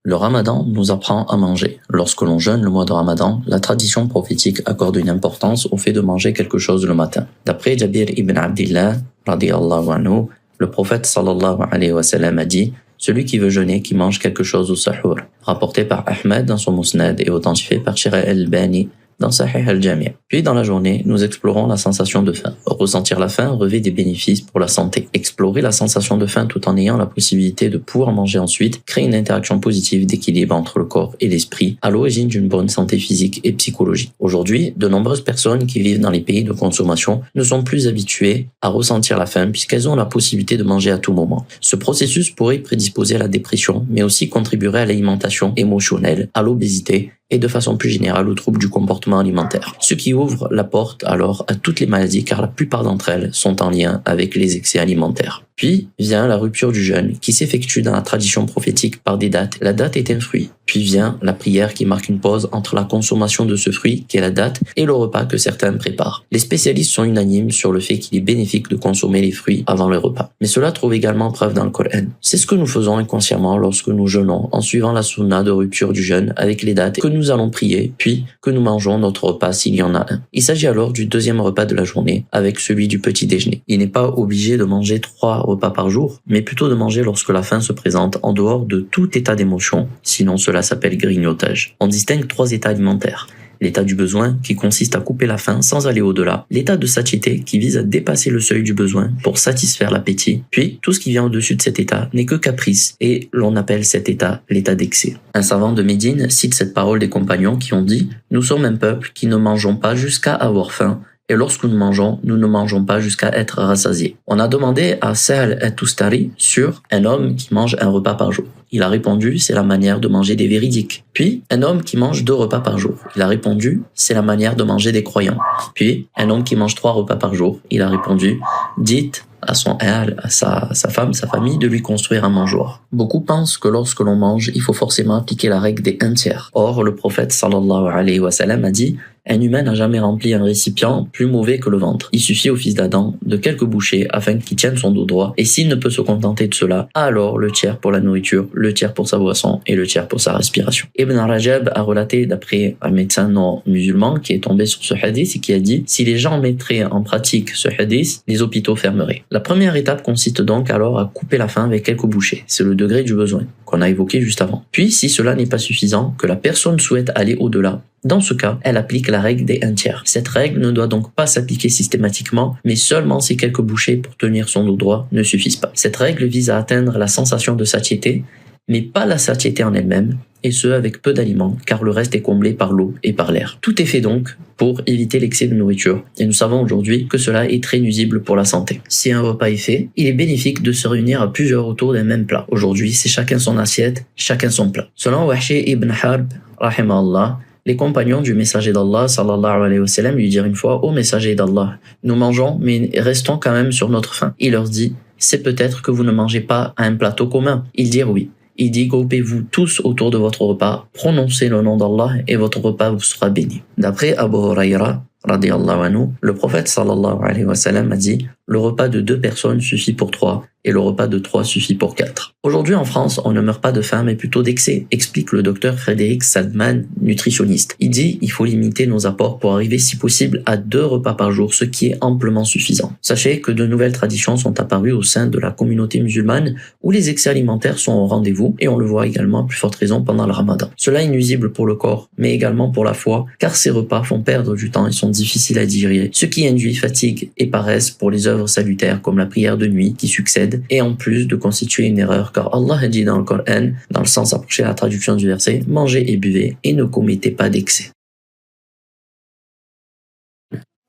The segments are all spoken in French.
Le ramadan nous apprend à manger. Lorsque l'on jeûne le mois de ramadan, la tradition prophétique accorde une importance au fait de manger quelque chose le matin. D'après Jabir ibn Abdillah, radiyallahu anhu, le prophète sallallahu alayhi wa sallam a dit « Celui qui veut jeûner, qui mange quelque chose au sahur », rapporté par Ahmed dans son Musnad et authentifié par Shira al-Albani dans Sahih al-Jami'. Puis dans la journée, nous explorons la sensation de faim. Ressentir la faim revêt des bénéfices pour la santé. Explorer la sensation de faim tout en ayant la possibilité de pouvoir manger ensuite crée une interaction positive d'équilibre entre le corps et l'esprit, à l'origine d'une bonne santé physique et psychologique. Aujourd'hui, de nombreuses personnes qui vivent dans les pays de consommation ne sont plus habituées à ressentir la faim puisqu'elles ont la possibilité de manger à tout moment. Ce processus pourrait prédisposer à la dépression, mais aussi contribuerait à l'alimentation émotionnelle, à l'obésité et de façon plus générale aux troubles du comportement alimentaire. Ce qui ouvre la porte alors à toutes les maladies car la plupart d'entre elles sont en lien avec les excès alimentaires. Puis vient la rupture du jeûne qui s'effectue dans la tradition prophétique par des dates. La date est un fruit. Puis vient la prière qui marque une pause entre la consommation de ce fruit, qui est la date, et le repas que certains préparent. Les spécialistes sont unanimes sur le fait qu'il est bénéfique de consommer les fruits avant le repas. Mais cela trouve également preuve dans le Coran. C'est ce que nous faisons inconsciemment lorsque nous jeûnons en suivant la sunna de rupture du jeûne avec les dates que nous allons prier, puis que nous mangeons notre repas s'il y en a un. Il s'agit alors du deuxième repas de la journée avec celui du petit déjeuner. Il n'est pas obligé de manger 3 repas par jour, mais plutôt de manger lorsque la faim se présente en dehors de tout état d'émotion, sinon cela s'appelle grignotage. On distingue 3 états alimentaires. L'état du besoin, qui consiste à couper la faim sans aller au-delà. L'état de satiété, qui vise à dépasser le seuil du besoin pour satisfaire l'appétit. Puis, tout ce qui vient au-dessus de cet état n'est que caprice, et l'on appelle cet état l'état d'excès. Un savant de Médine cite cette parole des compagnons qui ont dit « Nous sommes un peuple qui ne mangeons pas jusqu'à avoir faim, et lorsque nous mangeons, nous ne mangeons pas jusqu'à être rassasiés. » On a demandé à Sahl at-Tustari sur un homme qui mange un repas par jour. Il a répondu, c'est la manière de manger des véridiques. Puis, un homme qui mange 2 repas par jour. Il a répondu, c'est la manière de manger des croyants. Puis, un homme qui mange 3 repas par jour. Il a répondu, dites à son ahl, à sa femme, sa famille, de lui construire un mangeoire. Beaucoup pensent que lorsque l'on mange, il faut forcément appliquer la règle des 1/3. Or, le prophète sallallahu alayhi wa sallam a dit « Un humain n'a jamais rempli un récipient plus mauvais que le ventre. Il suffit au fils d'Adam de quelques bouchées afin qu'il tienne son dos droit, et s'il ne peut se contenter de cela, alors le tiers pour la nourriture, le tiers pour sa boisson et le tiers pour sa respiration. » Ibn Rajab a relaté d'après un médecin non musulman qui est tombé sur ce hadith et qui a dit « Si les gens mettraient en pratique ce hadith, les hôpitaux fermeraient. » La première étape consiste donc alors à couper la faim avec quelques bouchées. C'est le degré du besoin qu'on a évoqué juste avant. Puis, si cela n'est pas suffisant, que la personne souhaite aller au-delà, dans ce cas, elle applique la règle des 1/3. Cette règle ne doit donc pas s'appliquer systématiquement, mais seulement si quelques bouchées pour tenir son dos droit ne suffisent pas. Cette règle vise à atteindre la sensation de satiété, mais pas la satiété en elle-même, et ce avec peu d'aliments, car le reste est comblé par l'eau et par l'air. Tout est fait donc pour éviter l'excès de nourriture, et nous savons aujourd'hui que cela est très nuisible pour la santé. Si un repas est fait, il est bénéfique de se réunir à plusieurs autour d'un même plat. Aujourd'hui, c'est chacun son assiette, chacun son plat. Selon Wahshi ibn Harb, rahimahullah, les compagnons du messager d'Allah sallallahu alayhi wa sallam lui dirent une fois « Ô messager d'Allah, nous mangeons mais restons quand même sur notre faim. » Il leur dit « C'est peut-être que vous ne mangez pas à un plateau commun. » Ils dirent « Oui. » Il dit « Groupez-vous tous autour de votre repas, prononcez le nom d'Allah et votre repas vous sera béni. » D'après Abu Huraira, radiyallahu anhu, le prophète sallallahu alayhi wa sallam a dit « Le repas de 2 personnes suffit pour 3 et le repas de 3 suffit pour 4. » Aujourd'hui en France, on ne meurt pas de faim mais plutôt d'excès, explique le docteur Frédéric Salman, nutritionniste. Il dit « Il faut limiter nos apports pour arriver si possible à 2 repas par jour, ce qui est amplement suffisant. » Sachez que de nouvelles traditions sont apparues au sein de la communauté musulmane où les excès alimentaires sont au rendez-vous et on le voit également à plus forte raison pendant le ramadan. Cela est nuisible pour le corps mais également pour la foi car ces repas font perdre du temps et sont difficiles à digérer, ce qui induit fatigue et paresse pour les œuvres salutaires comme la prière de nuit qui succède et en plus de constituer une erreur car Allah a dit dans le Coran, dans le sens approché à la traduction du verset, « Mangez et buvez et ne commettez pas d'excès. »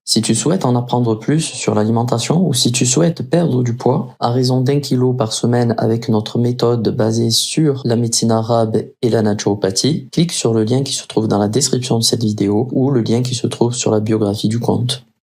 Si tu souhaites en apprendre plus sur l'alimentation ou si tu souhaites perdre du poids à raison d'1 kilo par semaine avec notre méthode basée sur la médecine arabe et la naturopathie, clique sur le lien qui se trouve dans la description de cette vidéo ou le lien qui se trouve sur la biographie du compte.